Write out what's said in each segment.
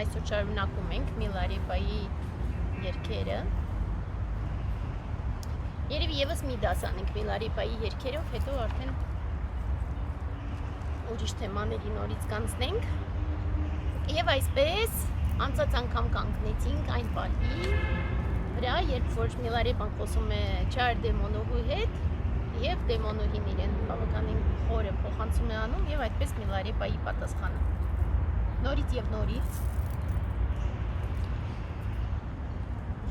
Այսօր շարունակում ենք Միլարեբայի երգերը։ Երևի եւս մի դաս անենք Միլարեբայի երգերով, հետո արդեն ուրիշ թեմաների նորից կանցնենք։ Եվ այսպես անցած անգամ կանգնեցինք այն պահի վրա, երբ որ Միլարեբան խոսում է Չար Դեմոնոհու հետ, եւ Դեմոնոհին իրեն բավականին խորը փոխանցում է անում, եւ այդպես Միլարեբայի պատասխանը։ Նորից եւ նորից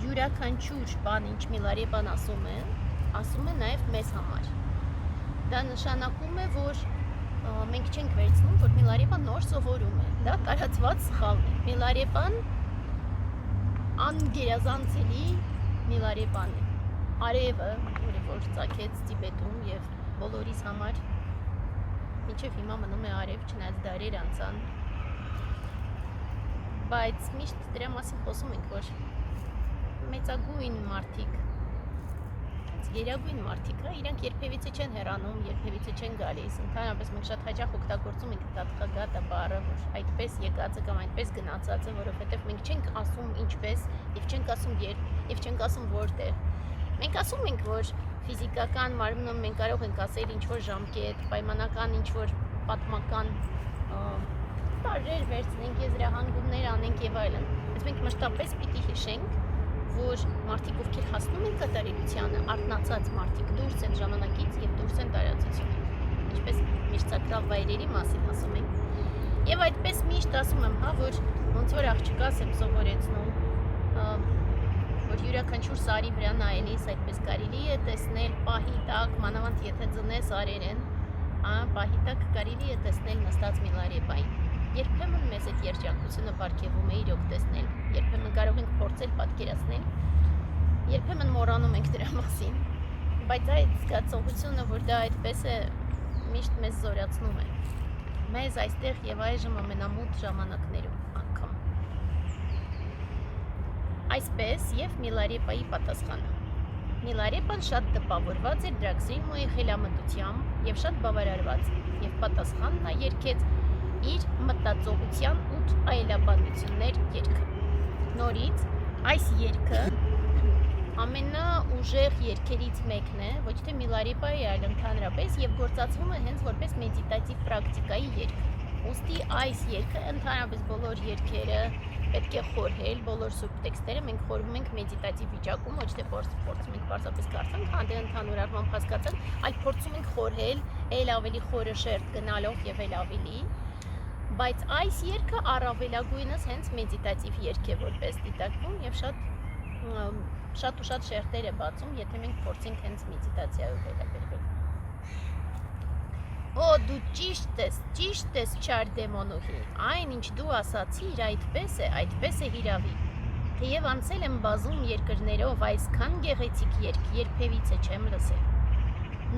յուրաքանչյուր բան, ինչ Միլարեբան ասում է նաև մեզ համար։ Դա նշանակում է, որ մենք չենք վերցնում, որ Միլարեբան նոր սովորում է։ Դա տարածված սխալն է։ Միլարեբան անգերազանցելի Միլարեբան է։ Արևը, որ ծագեց Տիբետում եւ բոլորիս համար մինչեւ հիմա մնում է արև, չնայած դարեր անցան։ Բայց միշտ դրա մասին խոսում ենք, որ մեծագույն մարդիկ, գերագույն մարդիկ, իրանք երբևիցե չեն հեռանում, երբևիցե չեն գալիս, ընդհանրապես մենք շատ հաճախ օգտագործում ենք տատխագատը բառը, որ այդպես եկածը կամ այդպես գնացածը, որովհետև մենք չենք ասում ինչպես, եւ չենք ասում երբ, եւ չենք ասում որտեղ։ Մենք ասում ենք, որ ֆիզիկական մարմնում մենք կարող ենք ասել ինչ-որ ժամկետ, պայմանական ինչ-որ պատմական տարրեր վերցնենք, եզրահանգումներ անենք եւ այլն, բայց մենք մշտապես պիտի հիշենք, որ մարդիկ, ովքեր հասնում են կատարելությանը, արթնացած մարդիկ դուրս են ժամանակից եւ դուրս են տարածությունից, ինչպես միշտակրալ վայրերի մասին ասում ենք։ Եվ այդպես միշտ ասում եմ, որ ոնց որ աղջկաս եմ սովորեցնում, որ յուրաքանչյուր սարի վրա նայելիս այդպես կարելի է տեսնել պահի տակ, մանավանդ եթե ձնես արերեն, պահի տակ կարելի է տեսնել նստած Միլարեբային։ Երբեմն մեզ այդ երջանկությունը պարգևում է իրոք տեսնել, երբեմն կարող ենք փորձել պատկերացնել, երբեմն մոռանում ենք դրա մասին, բայց այդ զգացողությունը, որ դա այդպես է, միշտ մեզ զորացնում է։ Մեզ այստեղ եւ այժմ ամենամութ ժամանակներում անգամ։ Այսպես եւ Միլարեբայի պատասխանը։ Միլարեբան շատ տպավորված էր Դրաքսիմոյի խելամտությամբ եւ շատ բավարարված, եւ պատասխանն նա երգեց իր մտածողության 8 այլաբանություններ երգը։ Նորից այս երգը ամենաուժեղ երգերից մեկն է, ոչ թե Միլարեբայի, այլ ընդհանրապես, եւ գործածվում է հենց որպես մեդիտատիվ պրակտիկայի երգ։ Ուստի այս երգը ընդհանրապես բոլոր երգերը պետք է խորհել, բոլոր սուրբ տեքստերը մենք խորհում ենք մեդիտատիվ վիճակում, ոչ թե փորձում ենք պարզապես կարդանք, հանդե ընդհանուր առմամբ հասկացանք, այլ փորձում ենք խորհել, ել ավելի խորը շերտ գնալով եւ ել ավելի։ Բայց այս երգը առավելագույնս հենց մեդիտատիվ երգ է որպես դիտարկվում եւ շատ շերտեր է բացում, եթե մենք փորձենք հենց մեդիտացիայով վերաբերվել։ Օ, դու ճիշտ ես, Չար Դեմոնոհի, այն ինչ դու ասացիր, այդպես է հիրավի։ Թեև անցել եմ բազում երկրներով, այսքան գեղեցիկ երգ երբևիցե չեմ լսել։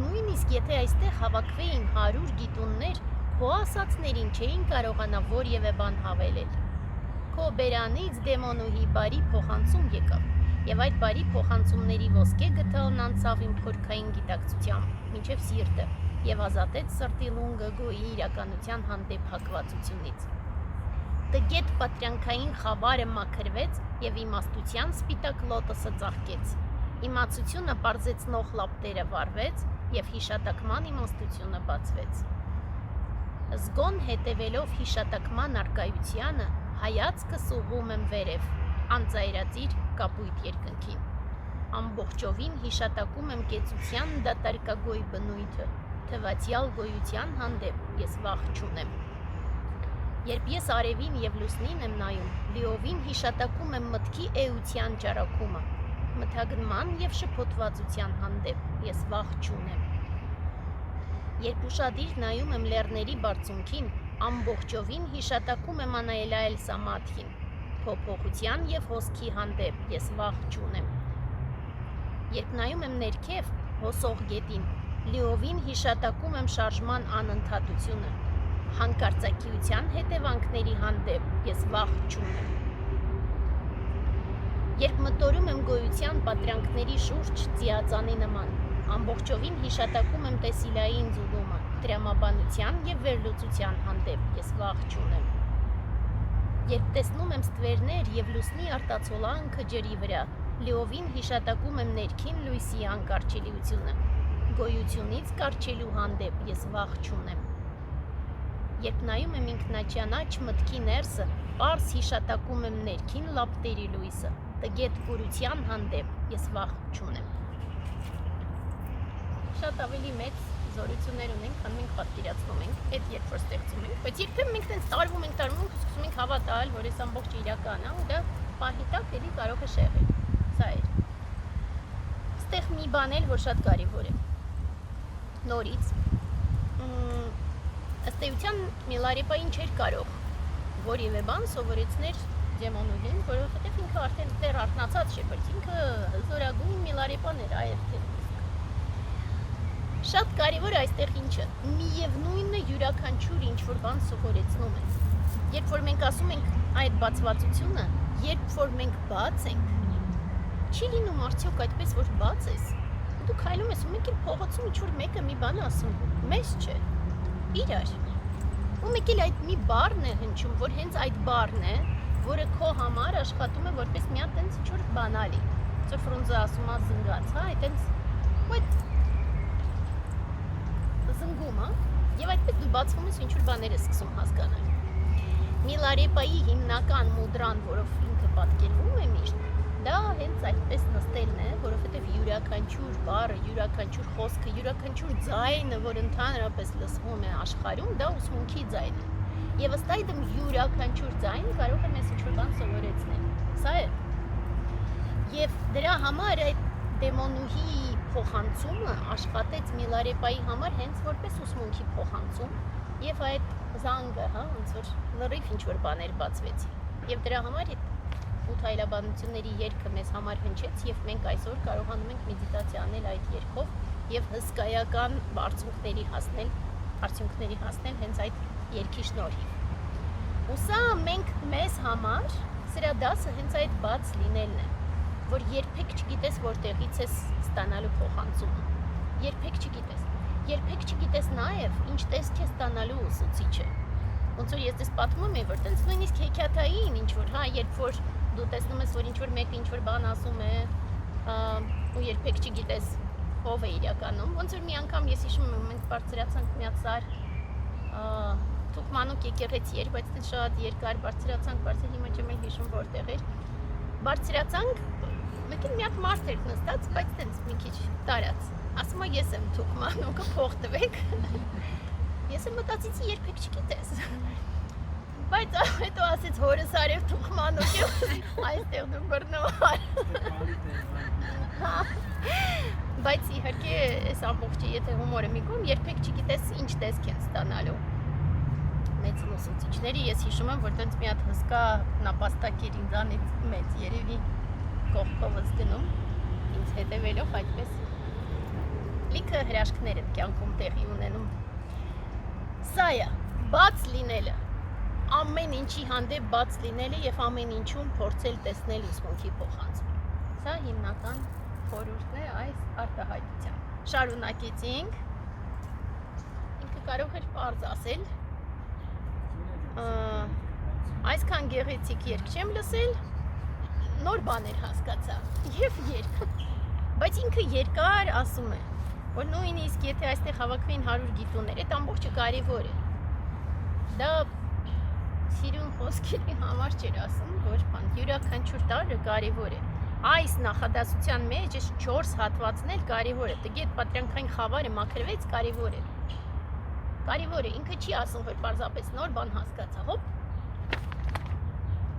Նույնիսկ եթե այստեղ հավաքվեին 100 գիտուններ, քո ասածներին չէին կարողանա որևէ բան հավելել։ Քո բերանից Դեմոնոհի բարի փոխանցում եկավ, եւ այդ բարի փոխանցումների ոսկե գդալն անցավ իմ փորքային գիտակցությամբ մինչև սիրտը եւ ազատեց սրտի լունգը գոյի իրականության հանդեպ հակվածությունից։ Տգետ պատրանքային խավարը մաքրվեց եւ իմաստության սպիտակ լոտոսը ծաղկեց։ Իմացությունը պարզեցնող լապտերը վառվեց եւ հիշատակման իմաստությունը բացվեց։ Զգոն հետևելով հիշատակման արկայությանը, հայացքս ուղղում եմ վերև, անծայրածիր կապույտ երկնքին։ Ամբողջովին հիշատակում եմ կեցության դատարկագոյ բնույթը, թվացյալ գոյության հանդեպ ես վախ չունեմ։ Երբ ես արևին եւ լուսնին եմ նայում, լիովին հիշատակում եմ մտքի էության ճարակումը, մթագնման եւ շփոթվածության հանդեպ ես վախ չունեմ։ Երբ ուշադիր նայում եմ լեռների բարձունքին, ամբողջովին հիշատակում եմ Անայելայել Սամաթին, փոփոխության եւ հոսքի հանդեպ ես վախ չունեմ։ Երբ նայում եմ ներքև հոսող գետին, լիովին հիշատակում եմ շարժման անընդհատությունը, հանկարծակիության հետևանքների հանդեպ ես վախ չունեմ։ Երբ մտորում եմ գոյության պատրանքների շուրջ ծիածանի նման, ամբողջովին հիշատակում եմ տեսիլային ձուլումը, տրամաբանության եւ վերլուծության հանդեպ ես վախ չունեմ։ Երբ տեսնում եմ ստվերներ եւ լուսնի արտացոլանքը ջրի վրա, լիովին հիշատակում եմ ներքին լույսի անկարչելիությունը։ Գոյությունից կարճելու հանդեպ ես վախ չունեմ։ Երբ նայում եմ ինքնաճանաչ մտքի ներսը, պարզ հիշատակում եմ ներքին լապտերի լույսը, տգետ կուրության հանդեպ ես վախ չունեմ։ Շատ ավելի մեծ զորություններ ունենք, քան մենք պատկերացնում ենք, այդ երբ որ ստեղծում ենք, բայց երբեմն մենք տենց տարվում ենք, սկսում ենք հավատալ, որ այս ամբողջը իրական է, ու դա պահի տակ էլի կարող է շեղել։ Սա էր։ Այստեղ մի բան էլ, որ շատ կարևոր է։ Նորից ըստ էության Միլարեպային չէր կարող որևէ բան սովորեցնել Դեմոնուհին, որովհետև ինքը արդեն դեռ արթնացած չէ, բայց ինքը զորագույն Միլարեպան էր այդտեղ։ Շատ կարևոր այստեղ ինչը, միևնույնը յուրաքանչյուր ինչ-որ բան սովորեցնում է։ Երբ որ մենք ասում ենք այդ բացվածությունը, երբ որ մենք բաց ենք, չի լինում արդյոք այդպես, որ բաց ես։ Դու քայլում ես ու մեկ էլ փողոցում ինչ-որ մեկը մի բան ասում, մեզ չէ, իրար։ Ու մեկ էլ այդ մի բառն է հնչում, որ հենց այդ բառն է, որը քո համար աշխատում է որպես մի հատ տենց ինչ-որ բանալի։ Ծո Ֆրունզը ասում է զնգաց, հա, այդ զնգում, հա, եւ այդպես դու բացվում ես ինչ-որ բաներ ես սկսում հասկանալ։ Միլարեպայի հիմնական մուդրան, որով ինքը պատկերվում է միշտ, դա հենց այդպես նստելն է, որովհետեւ յուրաքանչյուր բառը, յուրաքանչյուր խոսքը, յուրաքանչյուր ձայնը, որ ընդհանրապես լսվում է աշխարհում, դա ուսմունքի ձայն է։ Եվ ըստ այդմ յուրաքանչյուր ձայն կարող է մեզ ինչ-որ բան սովորեցնել։ Սա է։ Եվ դրա համար այդ Դեմոնուհի փոխանցումը աշխատեց Միլարեպայի համար հենց որպես ուսմունքի փոխանցում եւ այդ զանգը, հա, ոնց որ լրիվ ինչ-որ բաներ բացվեցին։ Եվ դրա համար այդ ութ այլաբանությունների երգը մեզ համար հնչեց եւ մենք այսօր կարողանում ենք մեդիտացիա անել այդ երգով եւ հսկայական արդյունքների հասնել հենց այդ երգի շնորհիվ։ Ու սա մենք մեզ համար սրա դասը հենց այդ բաց լինելն է, որ երբեք չգիտես որտեղից ես ստանալու փոխանցումը։ Երբեք չգիտես նաև ինչ տեսք է ստանալու ուսուցիչը։ Ոնց որ ես դες պատմում եմ, որ տենց նույնիսկ հեքիաթային ինչ որ, հա, երբ որ դու տեսնում ես, որ ինչ որ մեկը ինչ որ բան ասում է, ու երբեք չգիտես ով է իրականում։ Ոնց որ մի անգամ ես հիշում եմ, մենք բարձրացանք մի հատ սար Թուքմանուկ եկեղեցի էր, բայց դա շատ երկար բարձրացանք, հիմա չեմ էլ հիշում որտեղ էր։ Բարձրացանք, մեկ էլ մի հատ մարդ էր նստած, բայց տենց մի քիչ տարած։ Ասում է ես եմ Թուքմանուկը, փող տվեք։ Ես եմ մտածեցի երբեք չգիտես։ Բայց հետո ասեց հորս արև Թուքմանուկ է, այստեղ դու բռնվար։ Բայց իհարկե այս ամբողջը եթե հումորը մի կողմ, երբեք չգիտես ինչ տեսք են ստանալու։ Մեծ ուսուցիչների ես հիշում եմ, որ տենց մի հատ հսկա նապաստակ էր ինձանից մեծ երևի կողքովս գնում, ինձ հետևելով այդպես լիքը հրաշքներ են կյանքում տեղի ունենում։ Սա է, բաց լինելը, ամեն ինչի հանդեպ բաց լինելը եւ ամեն ինչում փորձել տեսնել ուսմունքի փոխանցում։ Սա հիմնական խորհուրդն է այս արտահայտության։ Շարունակեցինք։ Ինքը կարող էր պարզ ասել, այսքան գեղեցիկ երգ չեմ լսել, նոր բաներ հասկացա եւ երգ։ Բայց ինքը երկար ասում է, որ նույնիսկ եթե այստեղ հավաքվեն 100 գիտուներ, այդ ամբողջը կարևոր է։ Դա սիրուն խոսքերի համար չէր ասում, որ բան յուրաքանչյուր տարը կարևոր է։ Այս նախադասության մեջ այս 4 հատվածն էլ կարևոր է։ Տգետ պատրանքային խավարը մաքրվեց, կարևոր է։ Կարևոր է, ինքը չի ասում, որ պարզապես նոր բան հասկացա, հոպ։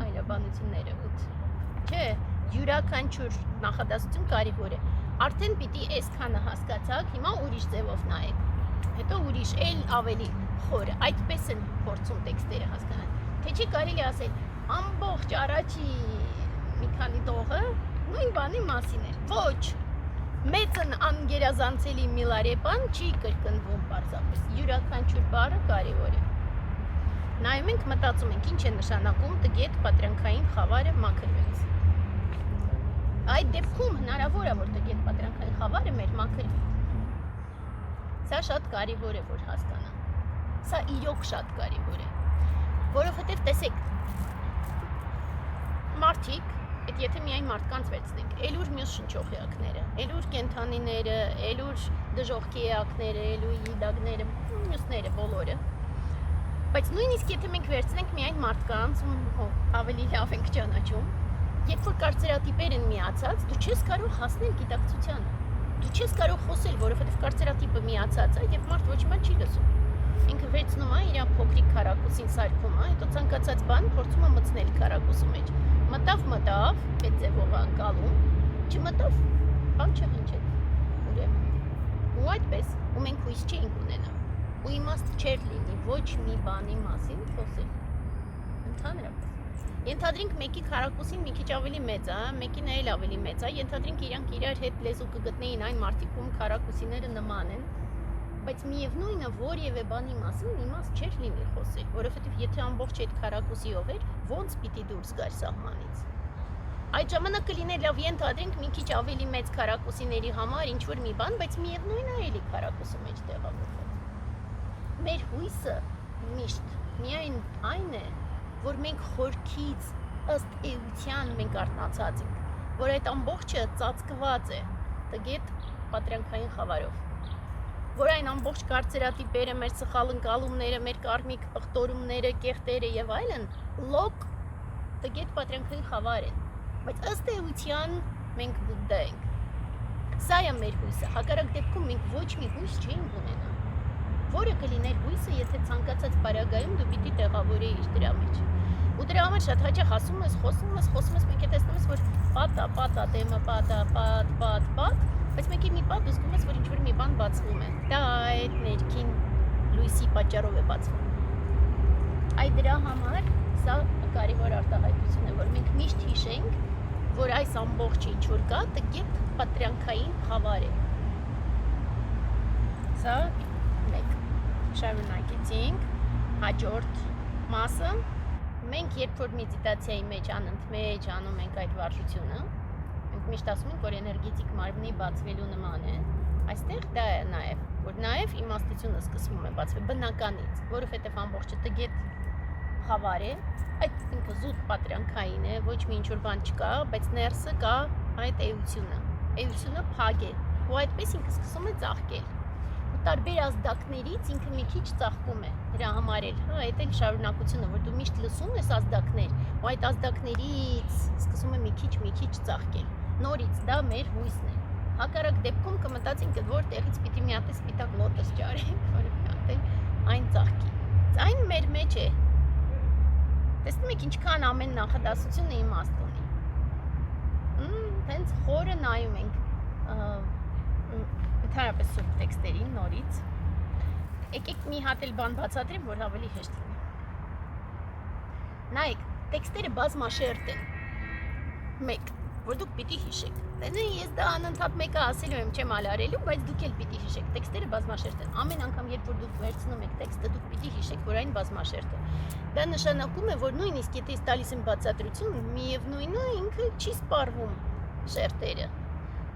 Այլաբանությունները 8։ Չէ, յուրաքանչյուր նախադասություն կարևոր է։ Արդեն պիտի այսքանը հասկացաք, հիմա ուրիշ ձևով նայեք։ Հետո ուրիշ էլ ավելի խորը, այդպես են փորձում տեքստերը հասկանալ։ Թե չի կարելի ասել, ամբողջ առաջի մի քանի տողը նույն բանի մասին էր։ Ոչ, մեծն անգերազանցելի Միլարեպան չի կրկնվում պարզապես, յուրաքանչյուր բառը կարևոր է։ Նայում ենք, մտածում ենք, ինչ է նշանակում տգետ պատրանքային խավարը մաքրվեց։ Այդ դեպքում հնարավոր է, որ տգետ պատրանքային խավարը մեր մաքրվի։ Սա շատ կարևոր է, որ հասկանանք։ Սա իրոք շատ կարևոր է, որովհետև տեսեք, մարդիկ, այդ եթե միայն մարդկանց վերցնենք, ելուր մյուս շնչողեակները, ելուր կենթանիները, ելուր դժողքի էակները, ելուր իդագները, մյուսները բոլորը։ Բայց նույնիսկ եթե մենք վերցնենք միայն մարդկանց, ավելի լավ ենք ճանաչում, երբ որ կարծրատիպեր են միացած, դու չես կարող հասնել գիտակցությանը։ Դու չես կարող խոսել, որովհետև կարծրատիպը միացած է եւ մարդ ոչ մի չի լսում։ Ինքը վերցնում է իր փոքրիկ քառակուսին սարքում է, հետո ցանկացած բան փորձում է մտցնել քառակուսու մեջ։ Մտավ, այդ ձևով անկալում, չմտավ, բան չհնչեց։ Ուրեմն, ու այդպես, ու մենք հույս չենք ունենա։ Ու իմաստ չէր լինի ոչ մի բանի մասին խոսել։ Ընդհանրապես։ Ենթադրենք մեկի քառակուսին մի քիչ ավելի մեծ է, մեկին էլ ավելի մեծ է, ենթադրենք իրանք իրար հետ լեզու կգտնեին այն մարդիկում քառակուսիները նման են, բայց միևնույնը որևէ բանի մասին իմաստ չէր լինի խոսել, որովհետև եթե ամբողջ այդ քառակուսիով էր, ոնց պիտի դուրս գար սահմանից։ Այդ ժամանակ կլիներ լավ ենթադրենք մի քիչ ավելի մեծ քառակուսիների համար ինչ որ մի բան, բայց միևնույնը էլի քառակուսու մեջ տեղավորված։ Մեր հույսը միշտ միայն այն է, որ մենք խորքից ըստ էության մենք արթնացած ենք, որ այդ ամբողջը ծածկված է տգետ պատրանքային խավարով, որ այն ամբողջ կարծրատիպերը, մեր սխալ ընկալումները, մեր կարմիկ ըխտորումները, կեղտերը եւ այլն լոկ տգետ պատրանքային խավար են, բայց ըստ էության մենք Բուդդա ենք։ Սա է մեր հույսը, հակառակ դեպքում մենք ոչ մի հույս չենք ունենա, որը կլիներ հույսը, եթե ցանկացած բարագայում դու պիտի տեղավորեիր դրա մեջ։ Ու դրա համար շատ հաճախ ասում ես, խոսում ես, մենք է տեսնում ես, որ պատա դեմը պատա, պատ, բայց մեկի մի պատ զգում ես, որ ինչ-որ մի բան բացվում է։ Դա այդ ներքին լույսի պատճառով է բացվում։ Այդ դրա համար սա կարևոր արտահայտություն է, որ մենք միշտ հիշենք, որ այս ամբողջը ինչ-որ կա, տգետ պատրանքային խավար է։ Սա մեկ շարունակեցինք, հաջորդ մասը, մենք երբ որ մեդիտացիայի մեջ անընդմեջ անում ենք այդ վարժությունը, մենք միշտ ասում ենք, որ էներգետիկ մարմնի բացվելու նման է, այստեղ դա է նաև, որ նաև իմաստությունը սկսվում է բացվել բնականից, որովհետև ամբողջը տգետ խավար է, այդ ինքը զուտ պատրանքային է, ոչ մի ինչ-որ բան չկա, բայց ներսը կա այդ էությունը փակ է, ու այդպես ինքը սկսում է ծաղկել։ Տարբեր ազդակներից ինքը մի քիչ ծաղկում է, դրա համար էլ, այդ էլ շարունակությունը, որ դու միշտ լսում ես ազդակներ, ու այդ ազդակներից սկսում է մի քիչ ծաղկել, նորից դա մեր հույսն է, հակառակ դեպքում կմտածենք, որ տեղից պիտի մի հատ սպիտակ լոտոս ճարենք, որ մի հատ այն ծաղկի, այն մեր մեջ է, տեսնում եք ինչքան ամեն նախադասությունը իմաստ ունի, հենց խորը նայում ենք, ընդհանրապես սուրբ տեքստերին նորից, եկեք մի հատ էլ բան բացատրեմ, որ ավելի հեշտ լինի։ Նայեք, տեքստերը բազմաշերտ են, մեկ, որ դուք պիտի հիշեք, ես դա անընդհատ մեկը ասելու եմ, չեմ ալարելու, բայց դուք էլ պիտի հիշեք, տեքստերը բազմաշերտ են, ամեն անգամ երբ որ դուք վերցնում եք տեքստը, դուք պիտի հիշեք, որ այն բազմաշերտ է, դա նշանակում է, որ նույնիսկ եթե ես տալիս եմ բացատրություն, միևնույնը ինքը չի սպառվում շերտերը,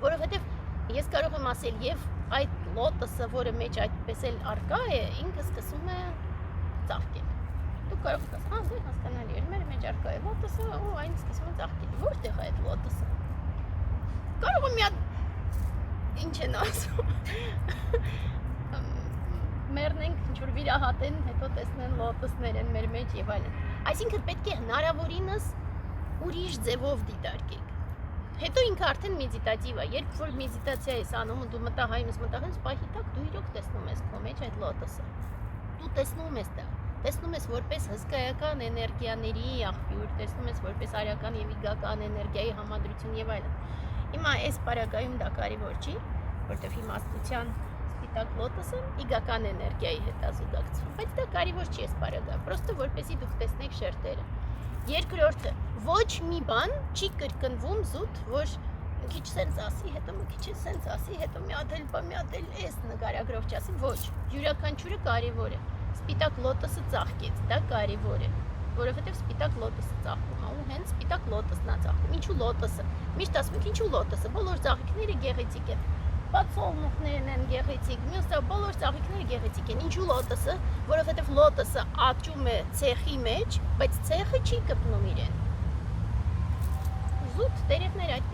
որովհետև ես կարող եմ ասել եւ այդ լոտոսը, որը մեջ այդպես էլ արկա է, ինքը սկսում է ծաղկել։ Դու կարող ես ասել, դե հասկանալի է, մեր մեջ արկա է լոտոսը, ու այն սկսում է ծաղկել։ Որտեղ է այդ լոտոսը։ Կարող եմ մի հատ ինչ են ասում։ Մեռնենք, ինչ-որ վիրահատեն, հետո տեսնեն լոտոսներ են մեր մեջ եւ այլն։ Այսինքն պետք է հնարավորինս ուրիշ ձևով դիտարկենք։ Հետո ինքը արդեն մեդիտատիվ է, երբ որ մեդիտացիա ես անում ու դու մտահայում ես, պահի տակ դու իրոք տեսնում ես քո մեջ այդ լոտոսը։ Դու տեսնում ես դա, տեսնում ես որպես հսկայական էներգիաների աղբյուր, տեսնում ես որպես արական եւ իգական էներգիայի համադրություն եւ այլն։ Հիմա այս պարագայում դա կարևոր չի, որտեղ իմաստության սպիտակ լոտոսը իգական էներգիայի հետ է զուգակցվում, բայց դա կարևոր չի այս պարագայում, պրոստը որպեսզի դուք տեսնեք շերտերը։ Երկրորդը, ոչ մի բան չի կրկնվում զուտ, որ մի քիչ սենց ասի, հետո մի քիչ սենց ասի, հետո մի հատ էլ էս նկարագրով չասի, ոչ, յուրաքանչյուրը կարևոր է։ Սպիտակ լոտոսը ծաղկեց, դա կարևոր է, որովհետև սպիտակ լոտոսը ծաղկում է, ու հենց սպիտակ լոտոսն է ծաղկում։ Ինչու լոտոսը։ Միշտ ասում ենք, ինչու լոտոսը, բոլոր ծաղիկները գեղեցիկ են։ Բացոլնուխներն են գեղեցիկ, մյուսը բոլոր ծաղիկները գեղեցիկ են։ Ինչու լոտոսը, որովհետև լոտոսը աճում է ցեխի մեջ, բայց ցեխը չի կպնում իրեն։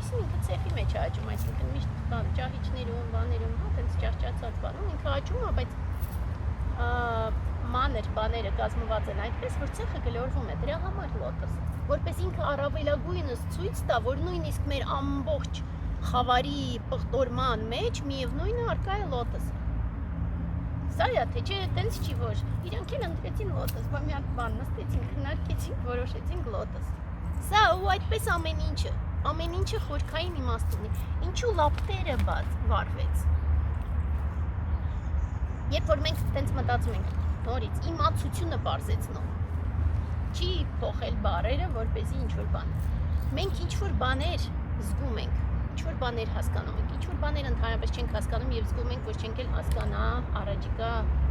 այդպեսին ինքը ցեխի մեջ է աճում, այսինքն միշտ բան ճահիճներում, բաներում, հա, տենց ճահճացած բանում ինքը աճում է, բայց մանր բաները կազմված են այդպես, որ ցեխը գլորվում է, դրա համար լոտոս, որպես ինքը առավելագույնս ցույց տա, որ նույնիսկ մեր ամբողջ խավարի պղտորման մեջ միևնույնը արկա է լոտոսը։ Սա է, թե չէ, տենց չի որ իրանք էլ ընտրեցին լոտոս, բա մի հատ բան նստեցին, քննարկեցին, որոշեցին լոտոս։ Սա ու այդպես ամեն ինչը խորքային իմաստ ունի։ Ինչու լապտերը վարվեց։ Երբ որ մենք տենց մտածում ենք նորից իմացությունը բարձեցնող, չի փոխել բառերը, որպեսզի ինչ-որ բան։ Մենք ինչ-որ բաներ զգում ենք, ինչ-որ բաներ հասկանում ենք, ինչ-որ բաներ ընդհանրապես չենք հասկանում եւ զգում ենք, որ չենք էլ հասկանա առաջիկա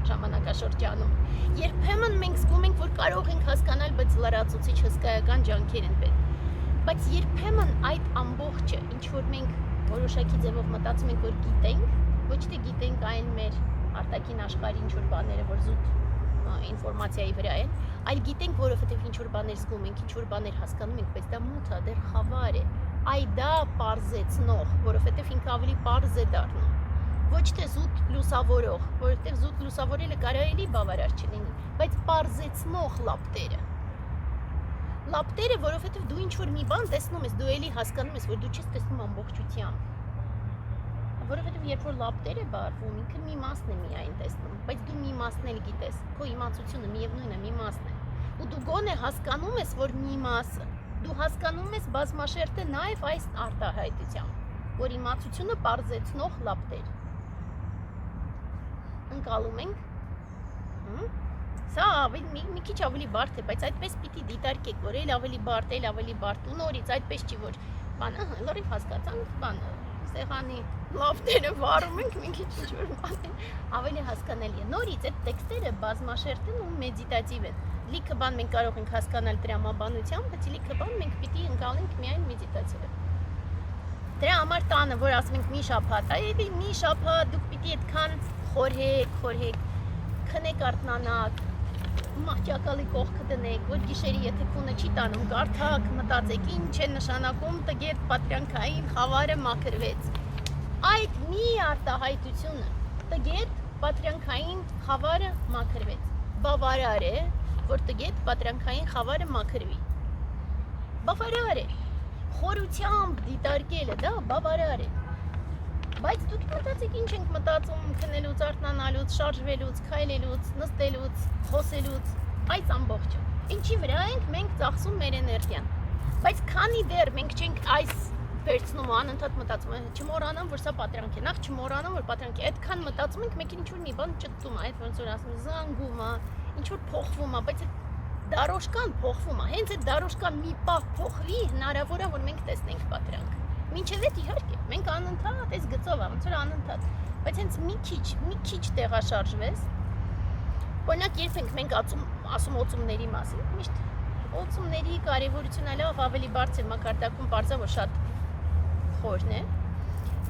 ժամանակաշրջանում։ Երբեմն մենք զգում ենք, որ կարող ենք հասկանալ, բայց լրացուցիչ հսկայական ջանքեր են պետք։ Բայց երբեմն այդ ամբողջը, ինչ որ մենք որոշակի ձևով մտածում ենք, որ գիտենք, ոչ թե գիտենք այն մեր արտաքին աշխարհի ինչ որ բաները, որ զուտ ինֆորմացիայի վրա են, այլ գիտենք, որովհետև ինչ որ բաներ զգում ենք, ինչ որ բաներ հասկանում ենք, բայց դա մութ է, դեռ խավար է։ Այ դա պարզեցնող, որովհետև ինքը ավելի պարզ է դառնում։ Ոչ թե զուտ լուսավորող, որովհետև զուտ լուսավորելը կարելի բավարար չլինի, բայց պարզեցնող լապտերը, որովհետև դու ինչ որ մի բան տեսնում ես, դու էլի հասկանում ես, որ դու չես տեսնում ամբողջությամբ։ Որովհետև երբ որ լապտեր է բարվում, ինքը մի մասն է միայն տեսնում, բայց դու մի մասն էլ գիտես, քո իմացությունը միևնույնն է, մի մասն է։ Ու դու գոնե հասկանում ես, որ մի մասը, դու հասկանում ես բազմաշերտը նաև այս արտահայտությամբ, որ իմացությունը պարզեցնող լապտեր։ Ընկալում ենք։ Սա մի քիչ ավելի բարդ է, բայց այդպես պիտի դիտարկեք, որ էլ ավելի բարդ, ու նորից այդպես չի, որ բանը լրիվ հասկացանք, բանը սեղանի լապտերը վարում ենք, մի քիչ ինչ-որ բան ավելի հասկանալի է։ Նորից այդ տեքստերը բազմաշերտ են ու մեդիտատիվ են։ Լիքը բան մենք կարող ենք հասկանալ տրամաբանությամբ, բայց լիքը բան մենք պիտի ընկալենք միայն մեդիտացիայով։ Դրա համար տանը, որ ասում ենք մի շաբաթ, այդի մի շաբաթ դուք պիտի այդքան խորհեք, քնեք արթնանաք, մահճակալի կողքը դնեք, որ գիշերի եթե քունը չի տանում, կարդաք, մտածեք, ինչ է նշանակում տգետ պատրանքային խավարը մաքրվեց։ Այդ մի արտահայտությունը, տգետ պատրանքային խավարը մաքրվեց, բավարար է, որ տգետ պատրանքային խավարը մաքրվի։ Բավարար է, խորությամբ դիտարկելը, դա բավարար է։ Բայց դուք մտածեք ինչ ենք մտածում քնելուց, արթնանալուց, շարժվելուց, քայլելուց, նստելուց, խոսելուց, այս ամբողջը։ Ինչի վրա ենք մենք ծախսում մեր էներգիան։ Բայց քանի դեռ մենք չենք այս վերցնում ու անընդհատ մտածում ենք, չմոռանամ, որ սա պատրանք է, նախ չմոռանամ, որ պատրանք է, այդքան մտածում ենք, մեկ ինչ-որ մի բան ճտտում է, այդ ոնց որ ասում զանգում է, ինչ-որ փոխվում է, բայց այդ դարոշկան փոխվում է, հենց այդ դարոշկան մի պահ փոխվի, հնարավոր է, որ մենք տեսնենք պատրանք։ Մինչև այդ իհարկե, մենք անընդհատ այս գծով ոնց որ անընդհատ, բայց հենց մի քիչ տեղաշարժվես, օրինակ երբ ենք մենք ասում օծումների մասին, միշտ օծումների կարևորությունը լավ ավելի բարձր մակարդակում բարձր որ շատ խորն է,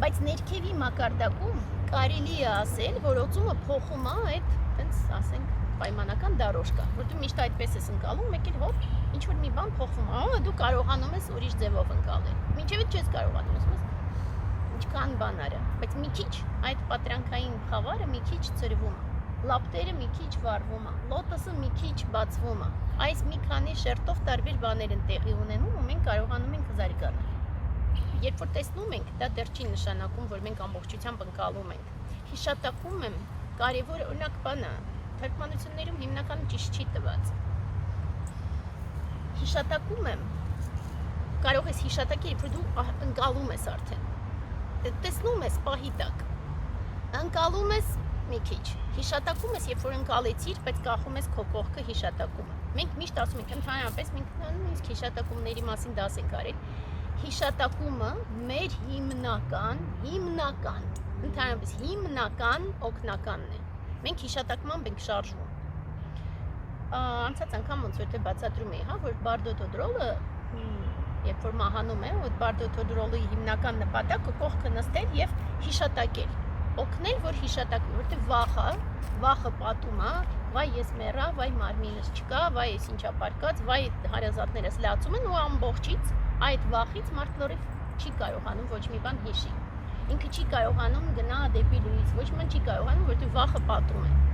բայց ներքևի մակարդակում կարելի է ասել, որ օծումը փոխում է այդ, տենց ասենք, պայմանական դարոշկա, որ դու միշտ այդպես ես ընկալում, մեկ էլ հոպ, ինչ-որ մի բան փոխվում է, դու կարողանում ես ուրիշ ձևով ընկալել, մինչև այդ չես կարողանում, ասում ես, ինչքան բանարը, բայց մի քիչ այդ պատրանքային խավարը մի քիչ ծրվում է, լապտերը մի քիչ վառվում է, լոտոսը մի քիչ բացվում է, այս մի քանի շերտով տարբեր բաներ են տեղի ունենում ու մենք կարողանում ենք զարգանալ։ Երբ որ տեսնում ենք, դա դեռ չի նշանակում, որ մենք ամբողջությամբ ընկալում ենք։ Հիշատակում եմ, կարևոր օրինակ բանը, թարգմանություններում հիմնականում ճիշտ չի տված։ Հիշատակում եմ, կարող ես հիշատակել, երբ որ դու ընկալում ես արդեն։ Տեսնում ես պահի տակ։ Ընկալում ես մի քիչ։ Հիշատակում ես, երբ որ ընկալեցիր, բայց կախում ես քո կողքը հիշատակումը։ Մենք միշտ ասում ենք, ընդհանրապես մենք նույնիսկ հիշատակումների մասին դաս ենք արել։ Հիշատակումը մեր ընդհանրապես հիմնական օգնականն է։ Մենք հիշատակմամբ ենք շարժվում։ Անցած անգամ ոնց որ թե բացատրում էի, հա, որ Բարդո Թոդորովը, երբ որ մահանում է, այդ Բարդո Թոդորովի հիմնական նպատակը կողքը նստել եւ հիշատակել։ Օգնել, որ հիշատակվի, որտեղ վախը պատում է, վայ ես մեռա, վայ մարմինս չկա, վայ ես ինչա պարկած, վայ հարազատներս լացում են ու ամբողջից այդ վախից մարդ լրիվ չի կարողանում ոչ մի բան հիշի։ Ինքը չի կարողանում գնա դեպի լույս, ոչ մի բան չի կարողանում, որտեղ վախը պատում է։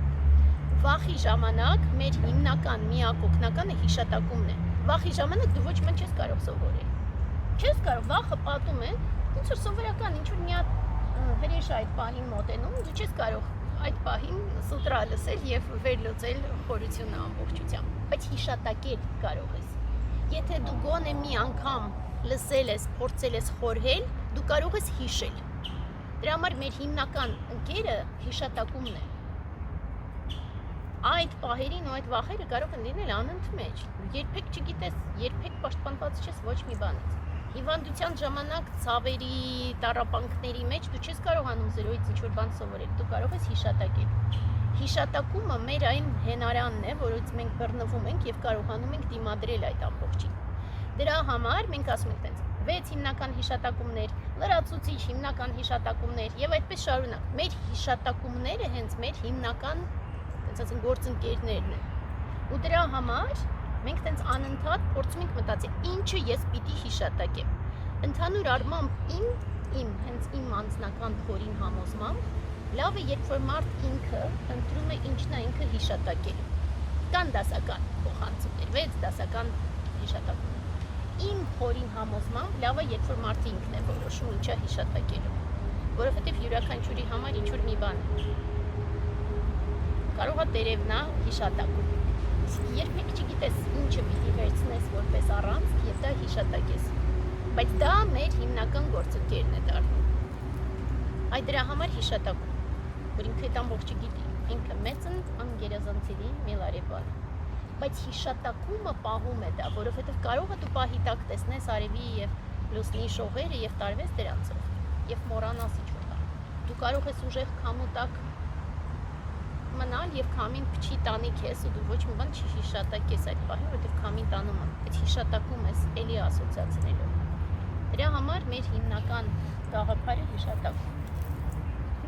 Վախի ժամանակ մեր հիմնական միակ օգնականը հիշատակումն է։ Վախի ժամանակ դու ոչ մի բան չես կարող սովորել։ Չես կարող, վախը պատում է, ինչ որ սովորական, ինչ որ մի հատ հրեշ այդ պահին մոտենում, դու չես կարող այդ պահին սուտրա լսել եւ վերլուծել խորությունը ամբողջությամբ, բայց հիշատակել կարող ես։ Եթե դու գոնե մի անգամ լսել ես, փորձել ես խորհել, դու կարող ես հիշել։ Դրա համար մեր հիմնական ընկերը հիշատակումն է։ Այդ պահերին ու այդ վախերը կարող են լինել անընդմեջ։ Երբեք չգիտես, երբեք պաշտպանված չես ոչ մի բանից։ Հիվանդության ժամանակ ցավերի, տառապանքների մեջ դու չես կարողանում զրոյից ինչ-որ բան սովորել, դու կարող ես հիշատակել։ Հիշատակումը մեր այն հենարանն է, որից մենք բռնվում ենք եւ կարողանում ենք դիմադրել այդ ամբողջին։ Դրա համար մենք ասում ենք տենց 6 հիմնական հիշատակումներ, լրացուցիչ հիմնական հիշատակումներ եւ այդպես շարունակ։ Մեր հիշատակումները հենց մեր հիմնական ասենք գործընկերներն են։ Ու դրա համար մենք տենց անընդհատ փորձում ենք մտածել, ինչը ես պիտի հիշատակեմ։ Ընդհանուր առմամբ հենց իմ անձնական խորին համոզմամբ լավ է, երբ որ մարդ ինքը ընտրում է ինչն է ինքը հիշատակել։ Կան դասական փոխանցումներ, 6 դասական հիշատակումներ։ Իմ խորին համոզմամբ լավ է, երբ որ մարդը ինքն է որոշում ինչա հիշատակելու, որովհետև յուրաքանչյուրի համար ինչ որ մի բան է։ Կարող է տերևնա հիշատակում։ Երբեք չգիտես ինչը պիտի վերցնես որպես առանցք եւ դա հիշատակես։ Բայց դա մեր հիմնական գործընկերն է դառնում։ Այդ դրա համար հիշատակում, որ ինքը այդ ամբողջը գիտի, ինքը մեծն անգերազանցելի մելարեբան։ Բայց հիշատակումը պահում է դա, որովհետև կարող է դու պահի տակ տեսնես արևի եւ լուսնի շողերը եւ տարվես դրանցով եւ մոռանաս ինչ-որ բան։ Դու կարող ես ուժեղ քամու տակ մնալ եւ քամին փչի տանի քեզ ու դու ոչ մի բան չհիշատակես այդ պահին, որովհետև քամին տանում է, բայց հիշատակում ես էլի ասոցիացնելով։ Դրա համար մեր հիմնական գաղափարը հիշատակում։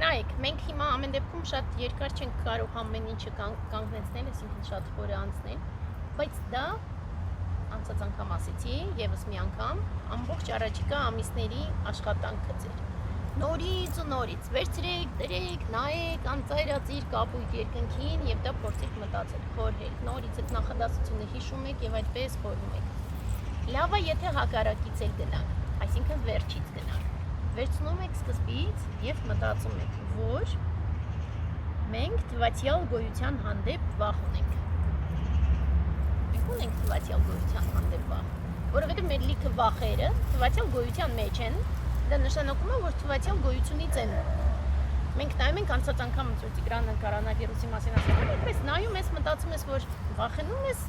Նայեք, մենք հիմա ամեն դեպքում շատ երկար չենք կարող ամեն ինչը կանգնեցնել, այսինքն շատ խորը անցնել, բայց դա անցած անգամ ասեցի, եւս մի անգամ ամբողջ առաջիկա ամիսների աշխատանքը ձեր։ Նորից ու նորից վերցրեք, դրեք, նայեք, անծայրածիր կապույտ երկնքին եւ դա փորձեք մտածել, խորհել, նորից այդ նախադասությունը հիշում եք եւ այդպես խորհում եք։ Լավ է, եթե հակառակից էլ գնանք, այսինքն վերջից գնանք։ Վերցնում եք սկզբից եւ մտածում եք, որ մենք թվացյալ գոյության հանդեպ վախ ունենք։ Մենք ունենք թվացյալ գոյության հանդեպ վախ, որովհետեւ մեր լիքը վախերը թվացյալ գոյության մեջ են։ Դա նշանակում է, որ թվացյալ գոյությունից են։ Մենք նայում ենք անցած անգամ Տիգրանը կորոնավիրուսի մասին ասել, այդպես նայում ես, մտածում ես, որ վախենում ես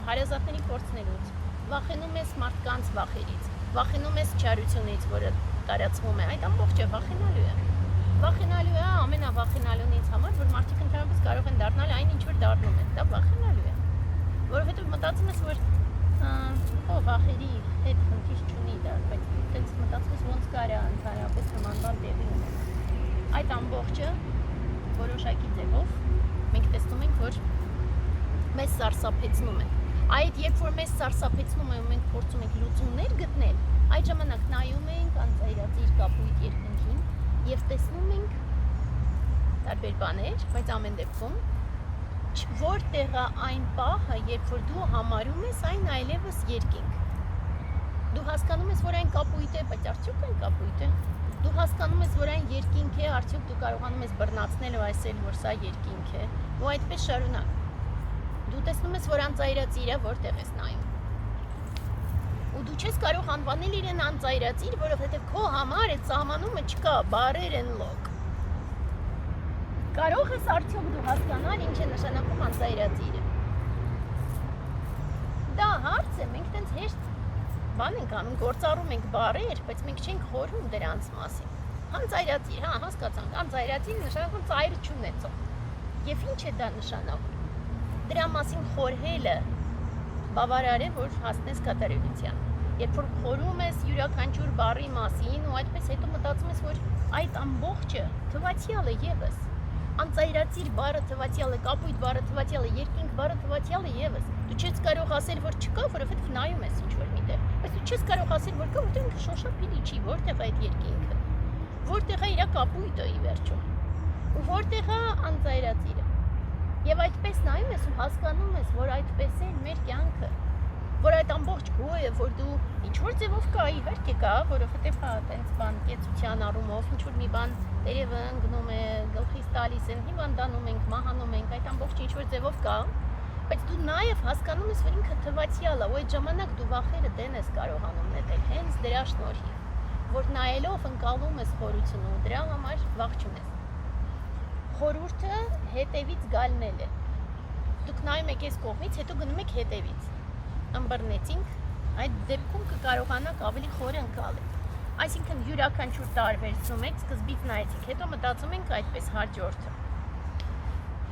հարազատների կորցնելուց, վախենում ես մարդկանց վախերից, վախենում ես չարությունից, որը տարածվում է, այդ ամբողջը վախենալու է։ Վախենալու է ամենավախենալունից համար, որ մարդիկ ընդհանրապես կարող են դառնալ այն ինչ որ դառնում են, դա վախենալու է։ Որովհետև մտածում ես, որ վախերի հետ խնդիր չունի դա, բայց այդպես մտածում ես ոնց կարա ընդհանրապես նման բան տեղի ունենա։ Այդ ամբողջը որոշակի ձևով մենք տեսնում ենք, որ մեզ սարսափեցնում է։ Այդ երբ որ մեզ սարսափեցնում է ու մենք փորձում ենք լուծումներ գտնել, այդ ժամանակ նայում ենք անծայրածիր կապույտ երկնքին եւ տեսնում ենք տարբեր բաներ, բայց ամեն դեպքում որտեղ է այն պահը, երբ որ դու համարում ես այն այլևս երկինք։ Դու հասկանում ես, որ այն կապույտ է, բայց արդյոք այն կապույտ է։ Դու հասկանում ես, որ այն երկինք է, արդյոք դու կարողանում ես բռնացնել ու ասել, որ սա երկինք է, ու այդպես շարունակ։ Դու տեսնում ես, որ անծայրածիրը որտեղ ես նայում։ Ու դու չես կարող անվանել իրեն անծայրածիր, որովհետև քո համար այդ սահմանումը չկա, բառեր են լոկ։ Կարող ես արդյոք դու հասկանալ ինչ է նշանակում անծայրածիրը։ Դա հարց է, մենք տենց հեշտ բան ենք անում, գործառում ենք բառեր, բայց մենք չենք խորհում դրանց մասին։ Անծայրածիր, հա, հասկացանք, անծայրածիր նշանակում ծայր չունեցող։ Եվ ինչ է դա նշանակում։ Դրա մասին խորհելը բավարար է, որ հասնես կատարելության։ Երբ որ խորհում ես յուրաքանչյուր բառի մասին ու այդպես հետո մտածում ես, որ այդ ամբողջը թվացյալ է եւս։ Անծայրածիր բառը թվացյալ է, կապույտ բառը թվացյալ է, երկինք բառը թվացյալ է եւս։ Դու չես կարող ասել, որ չկա, որովհետեւ նայում ես ինչ-որ միտեղ, բայց դու չես կարող ասել, որ կա, որտեղ ինքը շոշափելի չի, որտեղ է այդ երկինքը, որտեղ է իր կապույտը ի վերջո, ու որտեղ է անձայրածիրը։ Եվ այդպես նայում ես ու հասկանում ես, որ այդպես է մեր կյանքը, որ այդ ամբողջ գոյը, որ դու ինչ-որ ձևով կա, իհարկե կա, որովհետև հա, տենց բան կեցության առումով, ինչ-որ մի բան տերևը ընկնում է, գլխից տալիս են, հիվանդանում ենք, մահանում ենք, այդ ամբողջը ինչ-որ ձևով կա, բայց դու նաև հասկանում ես, որ ինքը թվացյալ է, ու այդ ժամանակ դու վախերը դեն ես կարողանում նետել, հենց դրա շնորհիվ, որ նայելով ընկալում ես խորությունը ու դրա համար վախ չունես։ Խորհուրդը հետևից գալնել է։ Դուք նայում եք այս կողմից, հետո գնում եք հետևից։ Ըմբռնեցինք, այդ դեպքում կկարողանաք ավելի խորը ընկալել։ Այսինքն յուրաքանչյուր տարբերցնում եք, սկզբից նայեցիք, հետո մտածում ենք այդպես հաջորդը։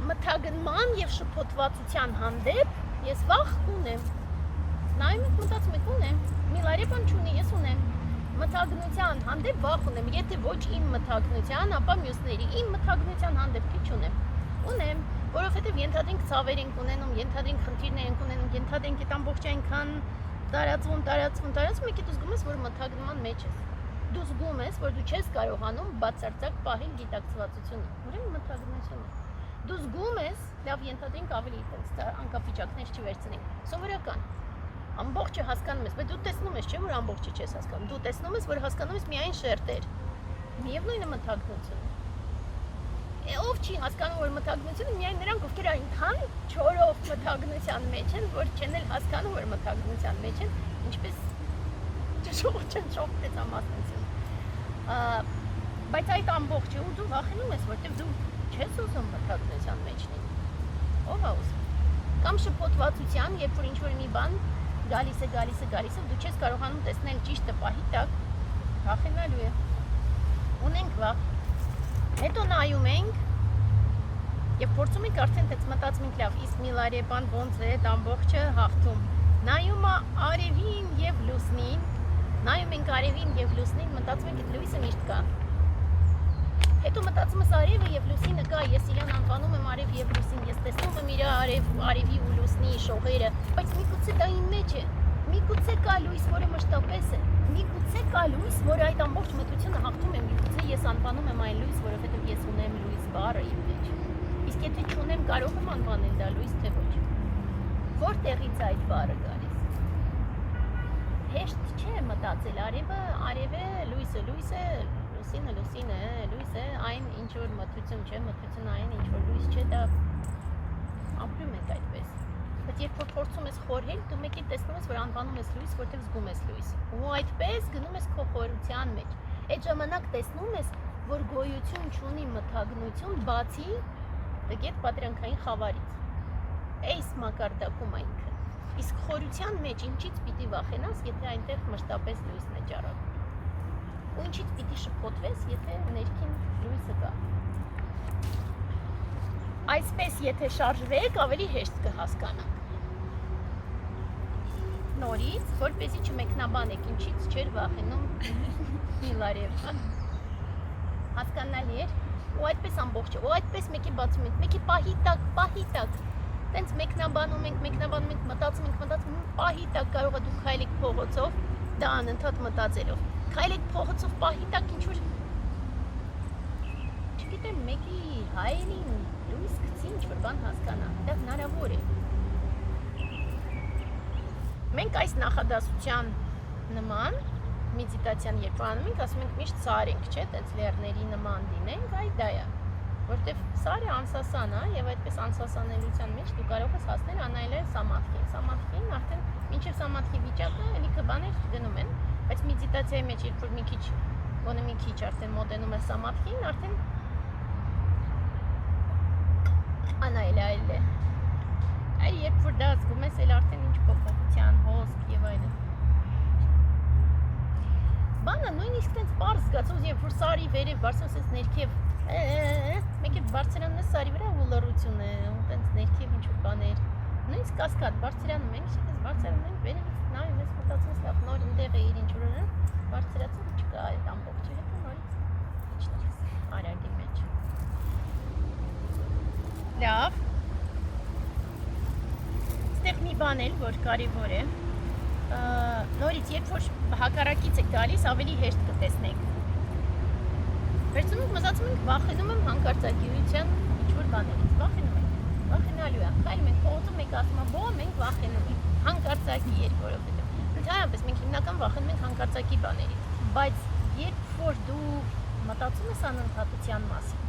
Մթագնման եւ շփոթվածության հանդեպ ես վախ ունեմ։ Նայում եք, մտածում եք, ունեմ, միլարի բան չունի, ես ունեմ։ Մթագնության հանդեպ վախ ունեմ, եթե ոչ իմ մթագնության, ապա մյուսների իմ մթագնության հանդեպ քիչ ունեմ։ Ունեմ, որովհետև ենթադրենք ցավեր ենք ունենում, ենթադրենք խնդիրներ ենք ունենում, ենթադրենք այդ ամբողջ այնքան տարածվում, եկի դու զգում ես, որ մթագնման մեջ ես։ Դու զգում ես, որ դու չես կարողանում բացարձակ պահել գիտակցվածությունը, ուրեմն մթագնություն է։ Դու զգում ես, լավ ենթադրենք ավելի այդպես անկապվիճակներ չվերցնենք, սովորական։ Ամբողջը հասկանում ես, բայց դու տեսնում ես, չէ՞ որ ամբողջը չես հասկանում։ Դու տեսնում ես, որ հասկանում ես միայն շերտեր։ Միևնույնը մթագնություն։ Ով չի հասկանում, որ մթագնությունը միայն նրանք, ովքեր այնքան չորով մթագնության մեջ են, որ չեն էլ հասկանում, որ մթագնության մեջ են, ինչպես ճշող տեսամասնություն։ Բայց այդ ամբողջը ու դու վախենում ես, որտեղ դու չես ուզում մթագնության մեջ լինել։ Ով է ուզում։ Կամ շփոթվածության, երբ որ ինչ-որ մի բան գալիս է, դու չես կարողանում տեսնել ճիշտը պահի տակ, վախենալու է։ Ունենք վախ։ Հետո նայում ենք եւ փորձում ենք արդեն դից մտածում ենք լավ, իսկ միլարեբան ոնց է այդ ամբողջը հաղթում։ Նայում է արևին եւ լուսնին, նայում ենք արևին եւ լուսնին, մտածում ենք այդ լույսը միշտ կա։ Հետո մտածում ես արևը եւ լուսինը կա, ես իրան անվանում եմ արև եւ լուսին, ես տեսնում եմ իր արևի ու լուսնի շողերը, բայց միգուցե դա իմ մեջ է։ Միգուցե կա լույս, որը մշտապես է։ Միգուցե կա լույս, որը այդ ամբողջ մթությունը հաղթում է, միգուցե ես անվանում եմ այն լույս, որովհետև ես ունեմ լույս բառը իմ մեջ։ Իսկ եթե չունեմ, կարող եմ անվանել դա լույս, թե ոչ։ Որտեղից այդ բառը գալիս։ Հեշտ չէ մտածել, արևը լույսը, լուսինը, լույս է, այն ինչ որ մթություն չէ, մթությունը այն ինչ որ լույս չէ, դա ապրում ենք այդպես։ Բայց երբ որ փորձում ես խորհել, դու մեկի տեսնում ես, որ անվանում ես լույս, որտեղ զգում ես լույս։ Ու այդպես գնում ես քո խորության մեջ։ Այդ ժամանակ տեսնում ես, որ գոյություն չունի մթագնություն, բացի տգետ պատրանքային խավարից։ Այս մակարդակում է ինքը։ Իսկ խորության մեջ ինչից պիտի վախենաս, եթե այնտեղ մշտապես լույսն է ճառագում։ Ու ինչից պիտի շփոթվես, եթե ներքին լույսը կա։ Այսպես եթե շարժվեք, ավելի հեշտ կհասկանաք։ Նորից, որպեսզի չմեկնաբանեք, ինչից չէր վախենում միլարևան։ Հասկանալի էր, ու այդպես ամբողջը, ու այդպես մեկի բացում ենք, մեկի պահի տակ, տենց մեկնաբանում ենք, մտածում ենք, պահի տակ կարող է դուք քայլեք փողոցով, դա անընդհատ մտածելով, քայլեք փողոցով պահի տակ ինչ-որ, չգիտեմ, մեկի հայերին լույս գցի ինչ-որ բան հասկանա, դա հնարավոր է։ Մենք այս նախադասության նման մեդիտացիան երբ անում ենք, ասում ենք միշտ սարենք, չէ, տենց լեռների նման լինենք, այ դա է, որտեվ սարը անսասան է եւ այդպես անսասանելիության մեջ դու կարող ես հասնել անայլել սամադքին, արդեն մինչև սամադքի վիճակը լիքը բաներ գնում են, բայց մեդիտացիայի մեջ երբ որ մի քիչ արդեն մոտենում ես սամադքին, արդեն անայլել է։ Այլ երբ որ դա զգում ես, էլ արդեն ինչ փոփոխության, հոսք եւ այլն։ Բանը նույնիսկ տենց պարզ զգացող, երբ որ սարի վերև բարձրացես ներքև, մեկ է բարձրանում ես սարի վրա ու լռություն է, ու տենց ներքև ինչ-որ բաներ, նույնիսկ կասկադ, բարձրանում ենք, շիկես բարձրանում ենք, վերևից նայում ես, մտածում ես, լավ, նոր ընդեղ է իր ինչ-որ բարձրացում չկա այդ ամբողջը, հետո նորից իջնես արագի մեջ։ Լավ։ Այստեղ մի բան էլ, որ կարևոր է, նորից երբ որ հակառակից եք գալիս, ավելի հեշտ կտեսնեք։ Վերցնում եք, մտածում եք, վախենում եմ հանկարծակիության ինչ-որ բաներից, վախենում եք, վախենալու է, խայլում եք, փողոցում եք ասում եմ, բո մենք վախենում ենք, հանկարծակի էր, որովհետև ընդհանրապես մենք հիմնական վախենում ենք հանկարծակի բաներից, բայց երբ որ դու մտածում ես անընդհատության մասին,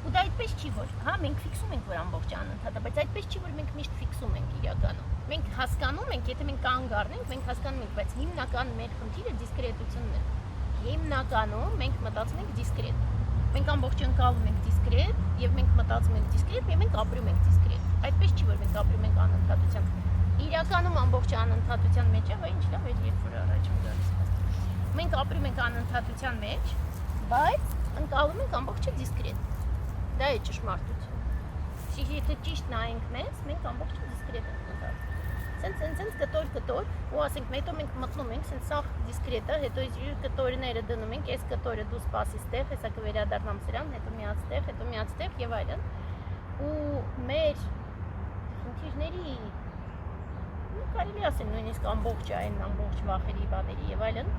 ու դա այդպես չի, որ հա մենք ֆիքսում ենք, որ ամբողջը անընդհատ է, բայց այդպես չի, որ մենք միշտ ֆիքսում ենք իրականում։ Մենք հասկանում ենք, եթե մենք կանգ առնենք, մենք հասկանում ենք, բայց հիմնական մեր խնդիրը դիսկրետությունն է։ Հիմնականում մենք մտածում ենք դիսկրետ։ Մենք ամբողջ ընկալում ենք դիսկրետ, եւ մենք մտածում ենք դիսկրետ, եւ մենք ապրում ենք դիսկրետ։ Այդպես չի, որ մենք ապրում ենք անընդհատության։ Իրականում ամբողջ անընդհատության մեջ է, ինչ լավ էր, երբ որ առաջ գալիս։ Մենք ապրում ենք անընդհատության մեջ, բայց ընկալում ենք ամբողջը դիսկրետ։ Դա է ճշմարտությունը։ Եթե ճիշտ նայենք մեզ, մենք ամբողջը դիսկրետ ենք մտածում։ Սենց կտոր ու ասենք հետո մենք մտնում ենք, սենց սաղ դիսկրետ է, հետո իր կտորները դնում ենք, այս կտորը դու սպասի ստեղ, հեսա կվերադառնամ սրան, հետո միած ստեղ եւ այլն։ Ու մեր խնդիրների կարելի ասել նույնիսկ ամբողջ այն ամբողջ վախերի բաների եւ այլն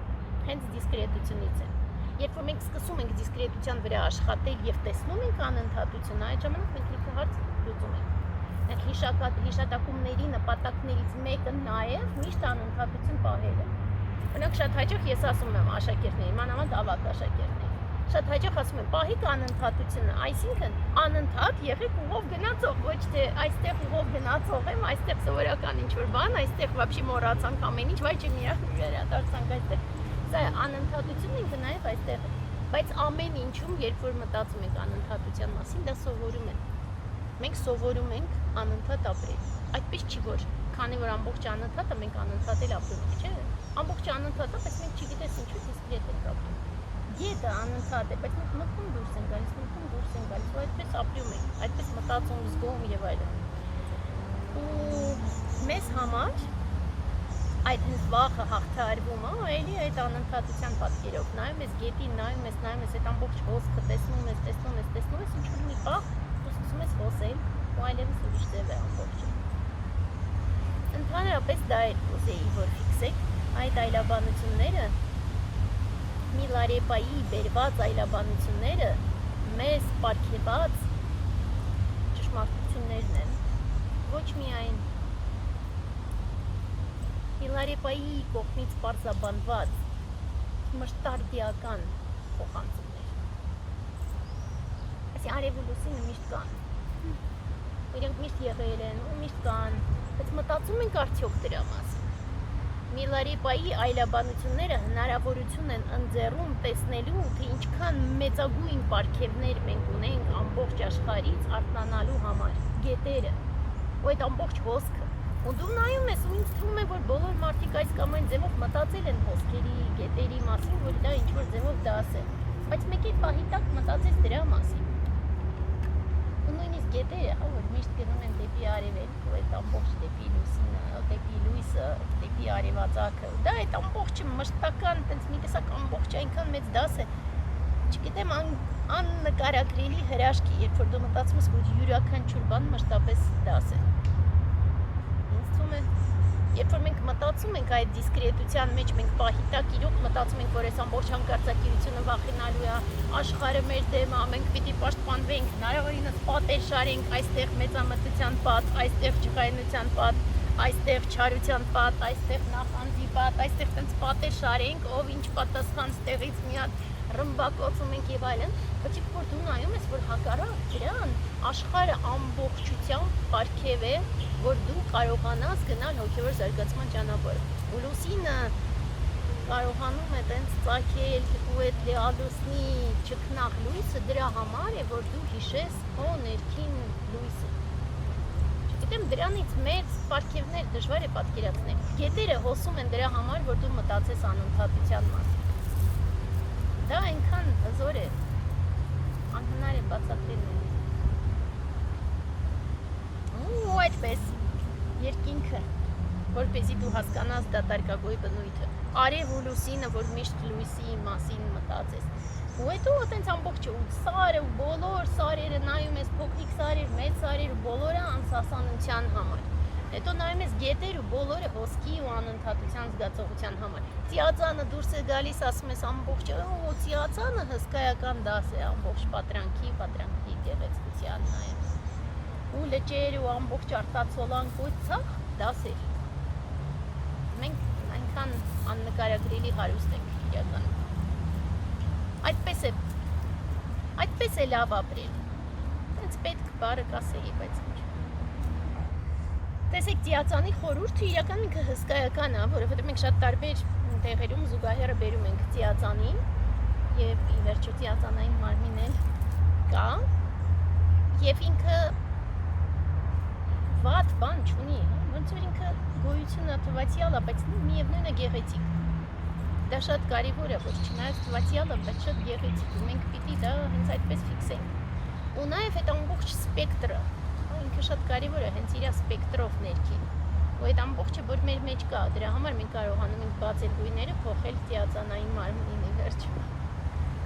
հենց դիսկրետությունից է։ Երբ որ մենք սկսում ենք դիսկրետության վրա աշխատել եւ տեսնում ենք անընդհատությունը, այդ ժամանակ մենք լիքը հարց լուծում ենք։ Հիշատակումների նպատակներից մեկը նաև միշտ անընդհատություն պահելը։ Օրինակ շատ հաճախ ես ասում եմ աշակերտներին, մանավանդ ավագ աշակերտներին, շատ հաճախ ասում եմ, պահիկ անընդհատությունը, այսինքն անընդհատ եղեք ուղով գնացող, ոչ թե այստեղ ուղով գնացող եմ, այստեղ սովորական ինչ-որ բան, այստեղ вообще մոռացանք ամեն ինչ, վայ չեմ վերադարձանք այստեղ։ Սա անընդհատությունն ինքը նաև այստեղ է։ Բայց ամեն ինչում, երբ որ մտածում ենք անընդհատության մասին, դա սովորում են։ Մենք սովորում ենք անընդհատ ապրել։ Այդպես չի, որ քանի որ ամբողջ անընդհատ է, մենք անընդհատ էլ ապրում ենք, չէ՞։ Ամբողջ անընդհատ է, բայց մենք չգիտես ինչու դիսկրետ ենք ապրում։ Գետը անընդհատ է, բայց մենք մտքում դուրս ենք գալիս, ու այդպես ապրում ենք, այդպես մտածում, զգում եւ այլն։ Ու մեզ համար այդ հենց վախը հաղթահարվում է, էլի այդ անընդհատության պատկերով։ Նայում ես գետին, նայում ես այդ ամբողջ հոսքը, տեսնում ես, ինչ-որ մի պահ ու սկսում ես հոսել, ու այլևս ուրիշ ձև է ամբողջը։ Ընդհանրապես դա էր ուզեի, որ ֆիքսեք այդ այլաբանությունները, Միլարեպայի բերված այլաբանությունները մեզ պարգևած ճշմարտություններն են, ոչ միայն Միլարեպայի կողմից պարզաբանված մշտարդիական փոխանցումներ։ Այսինքն արև ու լուսինը միշտ կան։ Իրենք միշտ եղել են ու միշտ կան, բայց մտածում ենք արդյոք դրա մասին։ Միլարեպայի այլաբանությունները հնարավորություն են ընձեռում տեսնելու, թե ինչքան մեծագույն պարգևներ մենք ունենք ամբողջ աշխարհից արթնանալու համար, գետերը, ու այդ ամբողջ հոսքը։ Ու դու նայում ես ու ինձ թվում է, որ բոլոր մարդիկ այս կամ այն ձևով մտածել են հոսքերի, գետերի մասին, որ դա ինչ-որ ձևով դաս է։ Բայց մեկ էլ պահի տակ մտածես դրա մասին։ Ու նույնիսկ գետերը, հա, որ միշտ գնում են դեպի արևելք, ու այդ ամբողջ դեպի լուսինը, դեպի լույսը, դեպի արևածագը։ Դա այդ ամբողջը մշտական, տենց մի տեսակ ամբողջ այնքան մեծ դաս է։ Չգիտեմ, աննկարագրելի հրաշքի, երբ որ դու մտածում ես, որ յուրաքանչյուր բան մշտապես դաս է։ Երբ որ մենք մտածում ենք այդ դիսկրետության մեջ, մենք պահի տակ իրոք մտածում ենք, որ այս ամբողջ հանկարծակիությունը վախենալու է, աշխարհը մեր դեմ է, մենք պիտի պաշտպանվենք, հնարավորինս պատեր շարենք, այստեղ մեծամտության պատ, այստեղ ջղայնության պատ, այստեղ չարության պատ, այստեղ նախանձի պատ, այստեղ տենց պատեր շարենք, ով ինչ պատասխան ստեղից մի հատ ռմբակոծում ենք եւ այլն, բայց երբ որ դու նայում ես, որ հակառակ դրան աշխարհը ամբողջությամբ պարգև է, որ դու կարողանաս գնալ հոգևոր զարգացման ճանապարհը։ Ու լուսինը կարողանում է տենց ծագել ու այդ լիալուսնի ճկնաղ լույսը դրա համար է, որ դու հիշես քո ներքին լույսը։ Չգիտեմ, դրանից մեծ պարգևներ դժվար է պատկերացնել։ Գետերը հոսում են դրա համար, որ դու մտածես անընդհատության մասին։ Դա այնքան հզոր է, անհնար է բացատրել նույնիսկ։ Ու այդպես երկինքը, որպեսզի դու հասկանաս դատարկագույն բնույթը, արև ու լուսինը, որ միշտ լույսի մասին մտածես։ Ու հետո այտենց ամբողջը ու սարը ու բոլոր սարերը նայում ես, փոքրիկ սարեր, մեծ սարեր ու բոլորը անսասանության համար։ Հետո նայում ես գետեր ու բոլորը հոսքի ու անընդհատության զգացողության համար։ Ծիածանը դուրս է գալիս, ասում ես ամբողջ, օ, ծիածանը հսկայական դաս է, ամբողջ պատրանքի գեղեցկության նայեմ։ Ու լճեր ու ամբողջ արտացոլանք ու ցախ դաս է։ Մենք այնքան աննկարագրելի հարուստ ենք իրականում։ Այդպես է լավ ապրել։ Հենց պետք բարը կասեի, բայց ինչ։ Տեսեք, ծիածանի խորհուրդը իրական ինքը հսկայական է, որովհետև մենք շատ տարբեր տեղերում զուգահեռը բերում ենք ծիածանին եւ ի վերջո ծիածանային մարմին էլ կա եւ ինքը վատ բան չունի, ոնց որ ինքը գոյությունը թվացիալ է, բայց միևնույն է գեղեցիկ։ Դա շատ կարևոր է, որ չնայած թվացիալ է, բայց շատ գեղեցիկ ու մենք պիտի դա հենց այդպես ֆիքսենք։ Ու նաեւ այդ ամբողջ սպեկտրը ինքը շատ կարևոր է հենց իր սպեկտրով ներքին։ Ու այդ ամբողջը որ մեր մեջ կա, դրա համար մենք կարողանում ենք բացել գույները, փոխել ծիածանային մարմնին ի վերջո։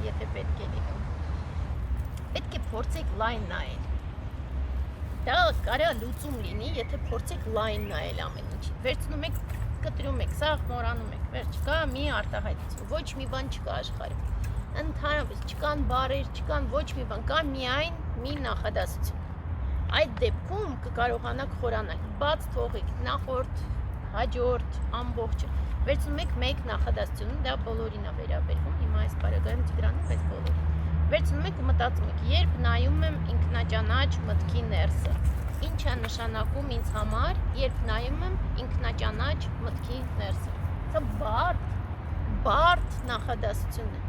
Եթե պետք է լինում։ Պետք է փորձեք լայն նայել։ Դա կարա լուծում լինի, եթե փորձեք լայն նայել ամեն ինչին։ Վերցնում եք, կտրում եք, սաղ մորանում եք, վերջ կա մի արտահայտություն, ոչ մի բան չկա աշխարհում։ Ընդհանրապես չկան բարեր, չկան ոչ մի բան, կա միայն մի նախադասություն։ Այդ դեպքում կկարողանաք խորանալ, բաց թողեք նախորդ, հաջորդ, ամբողջը։ Վերցնում եք մեկ նախադասություն, դա բոլորին է վերաբերվում, հիմա այս բարագայում Տիգրանը, բայց բոլորին։ Վերցնում եք ու մտածում եք, երբ նայում եմ ինքնաճանաչ մտքի ներսը, ինչ է նշանակում ինձ համար, երբ նայում եմ ինքնաճանաչ մտքի ներսը։ Սա բարդ նախադասություն է,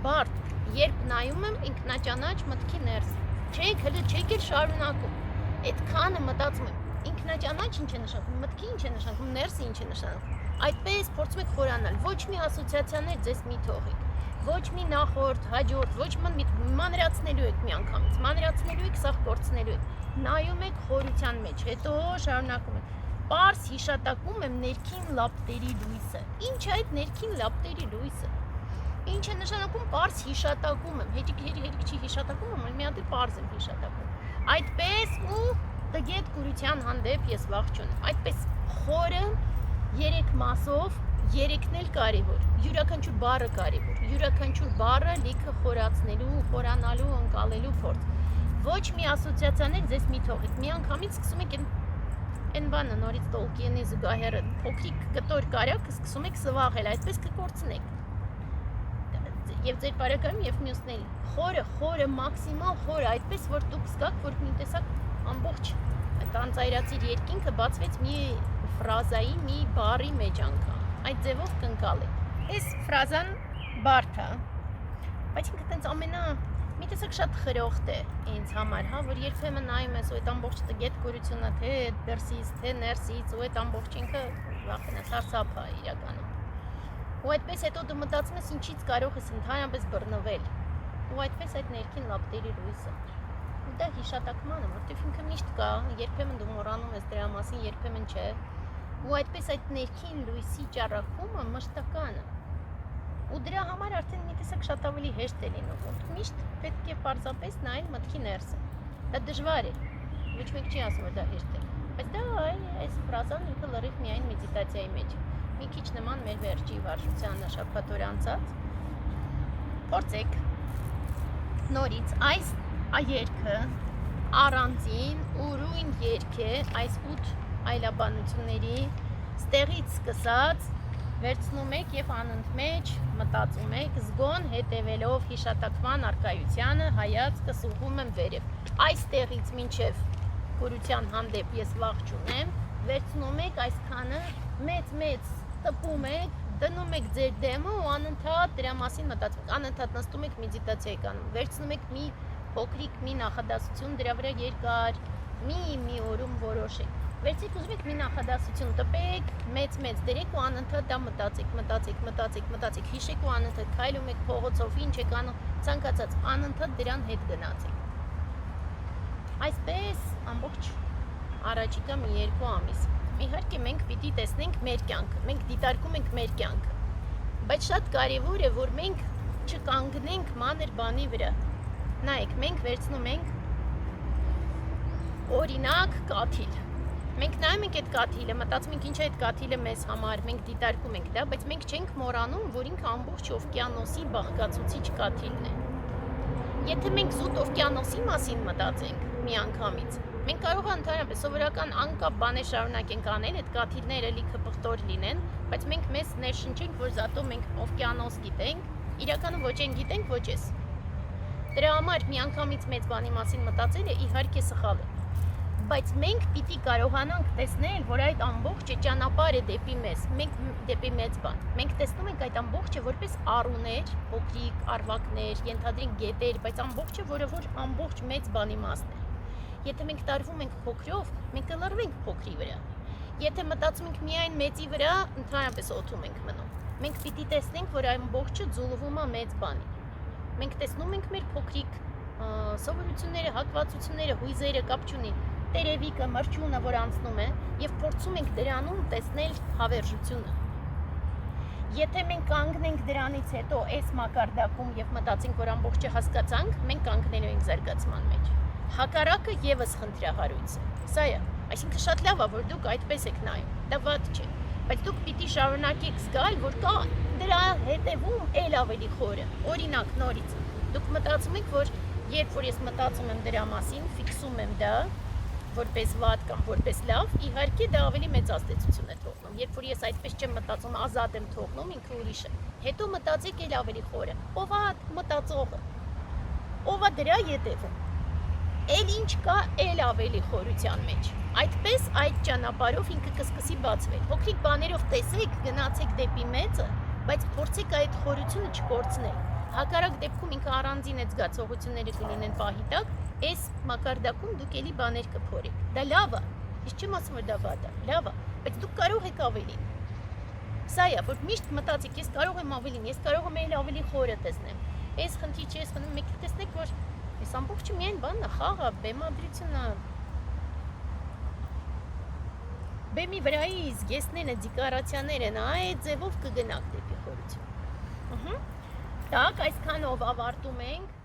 բարդ, երբ նայում եմ ինքնաճանաչ մտքի ներսը, չեք էլ շարունակում, այդքանը մտածում եմ, ինքնաճանաչ ինչ է նշանակում, մտքի ինչ է նշանակում, ներսը ինչ է նշանակում, այդպես փորձում եք խորանալ, ոչ մի ասոցիացիաներ ձեզ մի թողեք, ոչ մի նախորդ, հաջորդ, ոչ մի մանրացնելու եք միանգամից, մանրացնելու եք, սաղ կորցնելու եք, նայում եք խորության մեջ, հետո շարունակում եք, պարզ հիշատակում եմ ներքին լապտերի լույսը, ինչ է այդ ներքին լապտերի լույսը, ինչ է նշանակում պարզ հիշատակում եմ, հետիք չի հիշատակում եմ, մի հատ է պարզ եմ հիշատակում, այդպես ու տգետ կուրության հանդեպ ես վախ չունեմ, այդպես խորը երեք մասով, երեքն էլ կարևոր, յուրաքանչյուր բառը կարևոր, յուրաքանչյուր բառը լիքը խորացնելու, խորանալու, ընկալելու փորձ, ոչ մի ասոցիացիաներ ձեզ մի թողեք, միանգամից սկսում եք այն բանը նորից Տոլկիենի զուգահեռը, փոքրիկ կտոր կարակը սկսում եք սվաղել, այդպես կկորցնեք եւ ձեր բարեկամին եւ մյուսներին, խորը, մաքսիմալ խորը, այդպես որ դուք զգաք, որ մի տեսակ ամբողջ այդ անծայրածիր երկինքը բացվեց մի ֆրազայի, մի բառի մեջ անգամ, այդ ձևով կընկալեք, այս ֆրազան բարդ է, բայց ինքը տենց մի տեսակ շատ խրոխտ է ինձ համար, որ երբեմն նայում ես ու այդ ամբողջ տգետ կուրությունը, թե դրսից, թե ներսից, ու այդ ամբողջ ինքը վախենաս հարցափ է իրականում։ Ու այդպես հետո դու մտածում ես ինչից կարող ես ընդհանրապես բռնվել։ Ու այդպես այդ ներքին լապտերի լույսը։ Ու դա հիշատակման է, որտեղ ինքը միշտ կա, երբեմն դու մոռանում ես դրա մասին, երբեմն չէ։ Ու այդպես այդ ներքին լույսի ճառագումը մշտական է։ Ու դրա համար արդեն մի տեսակ շատ ավելի հեշտ է լինում, որ դու միշտ պետք է պարզապես նայել մտքի ներսը։ Դա դժվար է։ Ոչ մեկ չի ասում որ դա հեշտ է։ Բայց դա այս ֆրազան ինքը լրիվ միայն մեդիտացիայի մեջ։ Մի քիչ նման մեր վերջի վարժության շաբաթ օր անցած։ Փորձեք նորից այս երկը առանձին ուրույն երգ է այս 8 այլաբանությունների ստեղից սկսած վերցնում եք եւ անընդմեջ մտածում եք զգոն հետևելով հիշատակման արկայությանը հայացքս ուղղում եմ վերև այստեղից մինչև կուրության հանդեպ ես վախ չունեմ վերցնում եք այսքանը մեծ տպում եք դնում եք ձեր դեմը ու անընդհատ դրա մասին մտածում եք անընդհատ նստում եք մեդիտացիա եք անում վերցնում եք մի փոքրիկ մի նախադասություն դրա վրա երկար մի օրում որոշեք վերցեք ուզում եք մի նախադասություն տպեք մեծ դրեք ու անընդհատ դա մտածեք հիշեք ու անընդհատ քայլում եք փողոցով ինչ եք անում ցանկացած անընդհատ դրան հետ գնացեք այսպես ամբողջ առաջիկա մի 2 ամիս իհարկե մենք պիտի տեսնենք մեր կյանքը մենք դիտարկում ենք մեր կյանքը բայց շատ կարևոր է որ մենք չկանգնենք մանր բանի վրա նայեք մենք վերցնում ենք օրինակ կաթիլ Մենք նայում ենք այդ կաթիլը, մտածում ենք ինչ է այդ կաթիլը մեզ համար, մենք դիտարկում ենք դա, բայց մենք չենք մոռանում, որ ինքը ամբողջ օվկիանոսի բաղկացուցիչ կաթիլն է։ Եթե մենք զուտ օվկիանոսի մասին մտածենք միանգամից, մենք կարող ենք ընդհանրապես սովորական անկապ բաներ շարունակենք անել, այդ կաթիլները լիքը պղտոր լինեն, բայց մենք մեզ ներշնչենք, որ զատո մենք օվկիանոս գիտենք, իրականում ոչ են գիտենք, ոչ էս։ Դրա համար միանգամից մեծ բանի մասին մտածելը իհարկե սխալ է։ Բայց մենք պիտի կարողանանք տեսնել, որ այդ ամբողջը ճանապարհ է դեպի մեզ, մենք դեպի մեծ բան։ Մենք տեսնում ենք այդ ամբողջը որպես առուներ, փոքրիկ արվակներ, ենթադրենք գետեր, բայց ամբողջը, որը որ ամբողջ մեծ բանի մասն է։ Եթե մենք տարվում ենք փոքրով, մենք կլռվենք փոքրի վրա։ Եթե մտածում ենք միայն մեծի վրա, ընդհանրապես օդում ենք մնում։ Մենք պիտի տեսնենք, որ ամբողջը ձուլվում է մեծ բանի։ Մենք տեսնում ենք մեր փոքրիկ սովորությունները, հակվածությունները, հույզերը, կապ չունի, տերևիկը, մրջյունը, որ անցնում է, եւ փորձում ենք դրանում տեսնել հավերժությունը։ Եթե մենք կանգնենք դրանից հետո այս մակարդակում եւ մտածենք, որ ամբողջը հասկացանք, մենք կանգնելու ենք զարգացման մեջ։ Հակառակը եւս խնդրահարույց է։ Սա է, այսինքն շատ լավ է, որ դուք այդպես եք նայում։ Դա վատ չէ, բայց դուք պիտի շարունակեք զգալ, որ կա դրա հետևում էլ ավելի խորը։ Օրինակ, նորից դուք մտածում եք, որ երբ որ ես մտածում եմ դրա մասին, ֆիքսում եմ դա, որպես վատ կամ որպես լավ, իհարկե դա ավելի մեծ ազդեցություն է թողնում։ Երբ որ ես այդպես չեմ մտածում, ազատ եմ թողնում, ինքը ուրիշ է։ Հետո մտածեք էլ ավելի խորը։ Ո՞վ է մտածողը։ Ո՞վ է դրա ետևում։ Էլ ինչ կա էլ ավելի խորության մեջ։ Այդպես այդ ճանապարհով ինքը կսկսի բացվել։ Փոքրիկ բաներով տեսեք, գնացեք դեպի մեծը, բայց փորձեք այդ խորությունը չկորցնել։ Հակառակ դեպքում ինքը առանձին այդ զգացողությունները կլինեն պահի տակ, այս մակարդակում դուք էլի բաներ կփորեք։ Դա լավ է։ Ես չեմ ասում, որ դա վատ է, լավ է, բայց դուք կարող եք ավելին։ Սա է, որ միշտ մտածեք, ես կարող եմ ավելին, ես կարող եմ էլ ավելի խորը տեսնեմ։ Այս խնդիր չի, ես խնդրում եք տեսնեք, որ այս ամբողջը միայն բանն է, խաղ է, բեմադրությունն է։ Բեմի վրայի զգեստները, դեկորացիաները, այդ ձևով կգնաք դեպի խորություն։ Так, այսքանով ավարտում ենք